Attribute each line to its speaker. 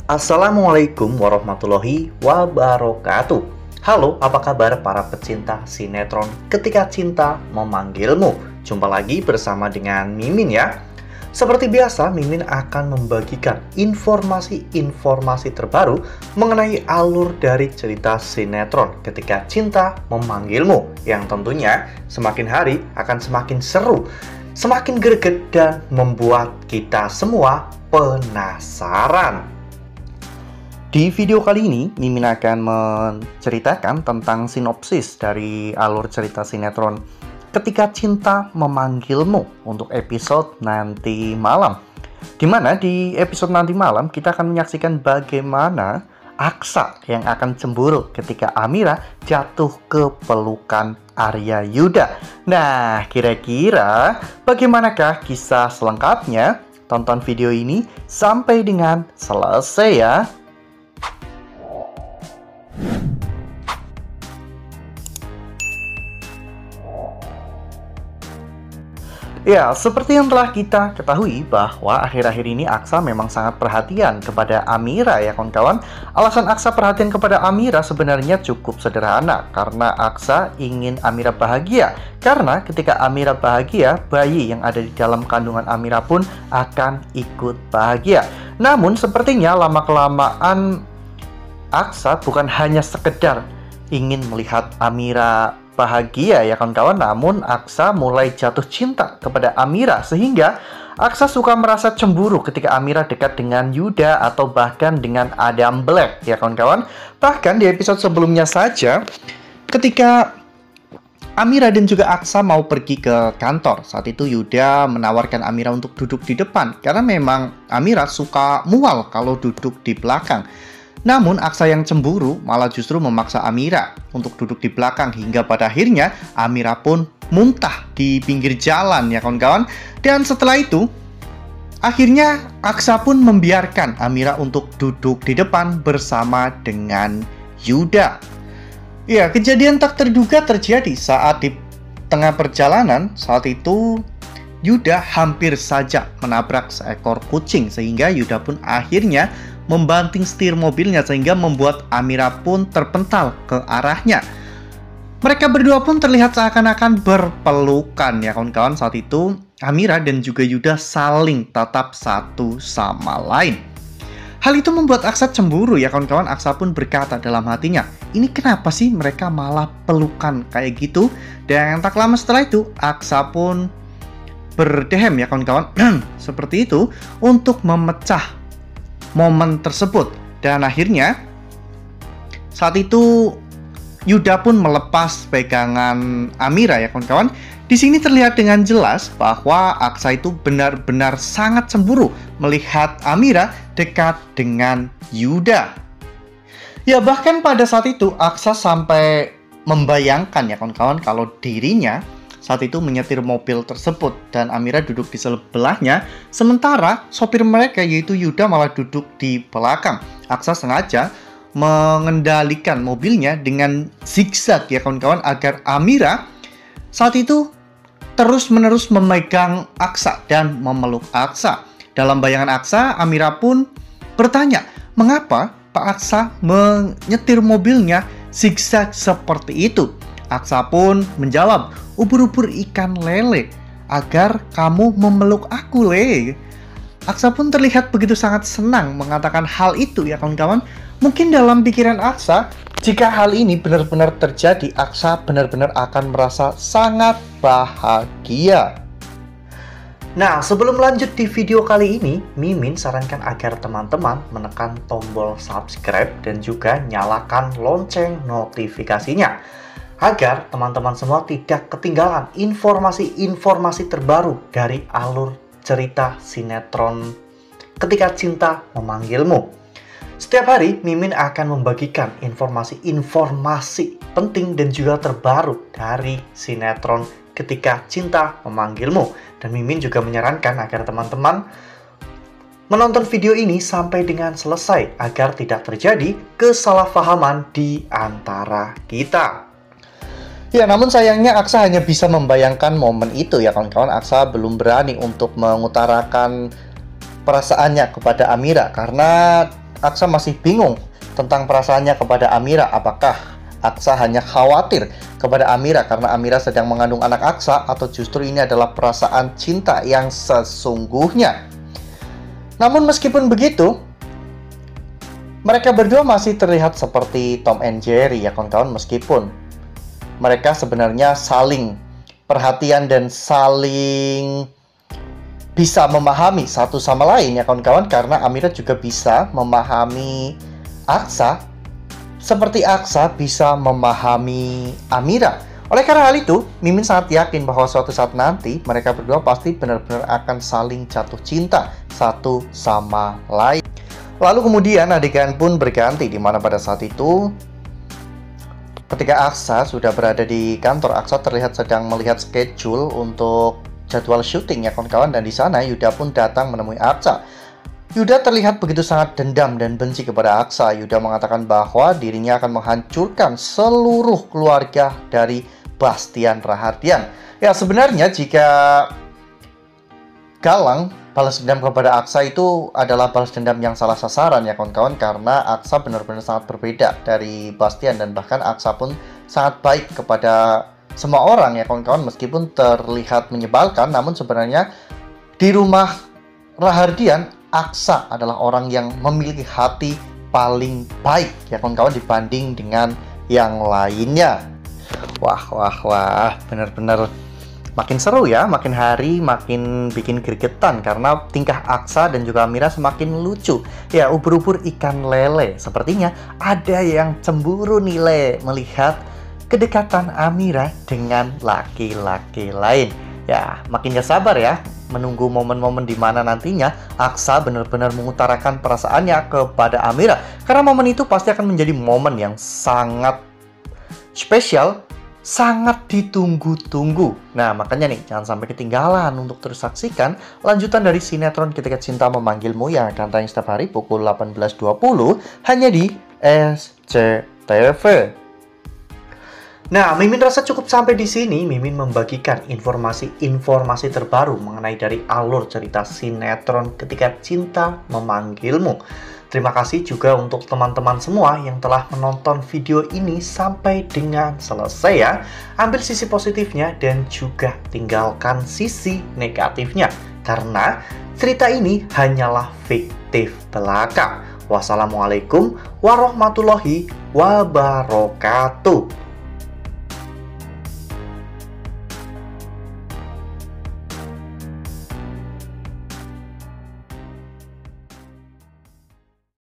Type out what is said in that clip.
Speaker 1: Assalamualaikum warahmatullahi wabarakatuh. Halo, apa kabar para pecinta sinetron Ketika Cinta Memanggilmu? Jumpa lagi bersama dengan Mimin ya. Seperti biasa, Mimin akan membagikan informasi-informasi terbaru mengenai alur dari cerita sinetron Ketika Cinta Memanggilmu, yang tentunya semakin hari akan semakin seru, semakin greget, dan membuat kita semua penasaran. Di video kali ini, Mimin akan menceritakan tentang sinopsis dari alur cerita sinetron Ketika Cinta Memanggilmu untuk episode nanti malam. Dimana di episode nanti malam kita akan menyaksikan bagaimana Aksa yang akan cemburu ketika Amira jatuh ke pelukan Arya Yuda. Nah, kira-kira bagaimanakah kisah selengkapnya? Tonton video ini sampai dengan selesai ya. Ya, seperti yang telah kita ketahui bahwa akhir-akhir ini Aksa memang sangat perhatian kepada Amira ya kawan-kawan. Alasan Aksa perhatian kepada Amira sebenarnya cukup sederhana, karena Aksa ingin Amira bahagia. Karena ketika Amira bahagia, bayi yang ada di dalam kandungan Amira pun akan ikut bahagia. Namun sepertinya lama-kelamaan Aksa bukan hanya sekedar ingin melihat Amira bahagia ya kawan-kawan, namun Aksa mulai jatuh cinta kepada Amira, sehingga Aksa suka merasa cemburu ketika Amira dekat dengan Yuda atau bahkan dengan Adam Black ya kawan-kawan. Bahkan di episode sebelumnya saja, ketika Amira dan juga Aksa mau pergi ke kantor, saat itu Yuda menawarkan Amira untuk duduk di depan karena memang Amira suka mual kalau duduk di belakang. Namun Aksa yang cemburu malah justru memaksa Amira untuk duduk di belakang, hingga pada akhirnya Amira pun muntah di pinggir jalan ya kawan-kawan. Dan setelah itu akhirnya Aksa pun membiarkan Amira untuk duduk di depan bersama dengan Yuda. Ya, kejadian tak terduga terjadi saat di tengah perjalanan. Saat itu Yuda hampir saja menabrak seekor kucing, sehingga Yuda pun akhirnya membanting setir mobilnya sehingga membuat Amira pun terpental ke arahnya. Mereka berdua pun terlihat seakan-akan berpelukan ya kawan-kawan. Saat itu Amira dan juga Yuda saling tatap satu sama lain. Hal itu membuat Aksa cemburu ya kawan-kawan. Aksa pun berkata dalam hatinya, ini kenapa sih mereka malah pelukan kayak gitu? Dan tak lama setelah itu Aksa pun berdehem ya kawan-kawan seperti itu untuk memecah momen tersebut. Dan akhirnya saat itu Yuda pun melepas pegangan Amira ya kawan-kawan. Di sini terlihat dengan jelas bahwa Aksa itu benar-benar sangat cemburu melihat Amira dekat dengan Yuda. Ya, bahkan pada saat itu Aksa sampai membayangkan ya kawan-kawan kalau dirinya saat itu menyetir mobil tersebut dan Amira duduk di sebelahnya, sementara sopir mereka yaitu Yuda malah duduk di belakang. Aksa sengaja mengendalikan mobilnya dengan zigzag ya kawan-kawan agar Amira saat itu terus-menerus memegang Aksa dan memeluk Aksa. Dalam bayangan Aksa, Amira pun bertanya, mengapa Pak Aksa menyetir mobilnya zigzag seperti itu? Aksa pun menjawab, ubur-ubur ikan lele, agar kamu memeluk aku, Le. Aksa pun terlihat begitu sangat senang mengatakan hal itu ya kawan-kawan. Mungkin dalam pikiran Aksa, jika hal ini benar-benar terjadi, Aksa benar-benar akan merasa sangat bahagia. Nah, sebelum lanjut di video kali ini, Mimin sarankan agar teman-teman menekan tombol subscribe dan juga nyalakan lonceng notifikasinya, agar teman-teman semua tidak ketinggalan informasi-informasi terbaru dari alur cerita sinetron Ketika Cinta Memanggilmu. Setiap hari Mimin akan membagikan informasi-informasi penting dan juga terbaru dari sinetron Ketika Cinta Memanggilmu. Dan Mimin juga menyarankan agar teman-teman menonton video ini sampai dengan selesai agar tidak terjadi kesalahpahaman di antara kita. Ya, namun sayangnya Aksa hanya bisa membayangkan momen itu ya kawan-kawan. Aksa belum berani untuk mengutarakan perasaannya kepada Amira karena Aksa masih bingung tentang perasaannya kepada Amira. Apakah Aksa hanya khawatir kepada Amira karena Amira sedang mengandung anak Aksa, atau justru ini adalah perasaan cinta yang sesungguhnya? Namun meskipun begitu, mereka berdua masih terlihat seperti Tom and Jerry ya kawan-kawan, meskipun mereka sebenarnya saling perhatian dan saling bisa memahami satu sama lain ya kawan-kawan, karena Amira juga bisa memahami Aksa seperti Aksa bisa memahami Amira. Oleh karena hal itu, Mimin sangat yakin bahwa suatu saat nanti mereka berdua pasti benar-benar akan saling jatuh cinta satu sama lain. Lalu kemudian adegan pun berganti, di mana pada saat itu ketika Aksa sudah berada di kantor, Aksa terlihat sedang melihat schedule untuk jadwal syuting ya kawan-kawan, dan di sana Yuda pun datang menemui Aksa. Yuda terlihat begitu sangat dendam dan benci kepada Aksa. Yuda mengatakan bahwa dirinya akan menghancurkan seluruh keluarga dari Bastian Rahardian. Ya, sebenarnya jika Galang balas dendam kepada Aksa itu adalah balas dendam yang salah sasaran ya kawan-kawan, karena Aksa benar-benar sangat berbeda dari Bastian, dan bahkan Aksa pun sangat baik kepada semua orang ya kawan-kawan. Meskipun terlihat menyebalkan, namun sebenarnya di rumah Rahardian, Aksa adalah orang yang memiliki hati paling baik ya kawan-kawan dibanding dengan yang lainnya. Wah, benar-benar makin seru ya, makin hari makin bikin gregetan karena tingkah Aksa dan juga Amira semakin lucu. Ya, ubur-ubur ikan lele. Sepertinya ada yang cemburu nih Le, melihat kedekatan Amira dengan laki-laki lain. Ya, makin gak sabar ya menunggu momen-momen di mana nantinya Aksa benar-benar mengutarakan perasaannya kepada Amira, karena momen itu pasti akan menjadi momen yang sangat spesial, sangat ditunggu-tunggu. Nah, makanya nih jangan sampai ketinggalan untuk terus saksikan lanjutan dari sinetron Ketika Cinta Memanggilmu yang akan tayang setiap hari pukul 18.20 hanya di SCTV. Nah, Mimin rasa cukup sampai di sini. Mimin membagikan informasi terbaru mengenai dari alur cerita sinetron Ketika Cinta Memanggilmu. Terima kasih juga untuk teman-teman semua yang telah menonton video ini sampai dengan selesai ya. Ambil sisi positifnya dan juga tinggalkan sisi negatifnya, karena cerita ini hanyalah fiktif belaka. Wassalamualaikum warahmatullahi wabarakatuh.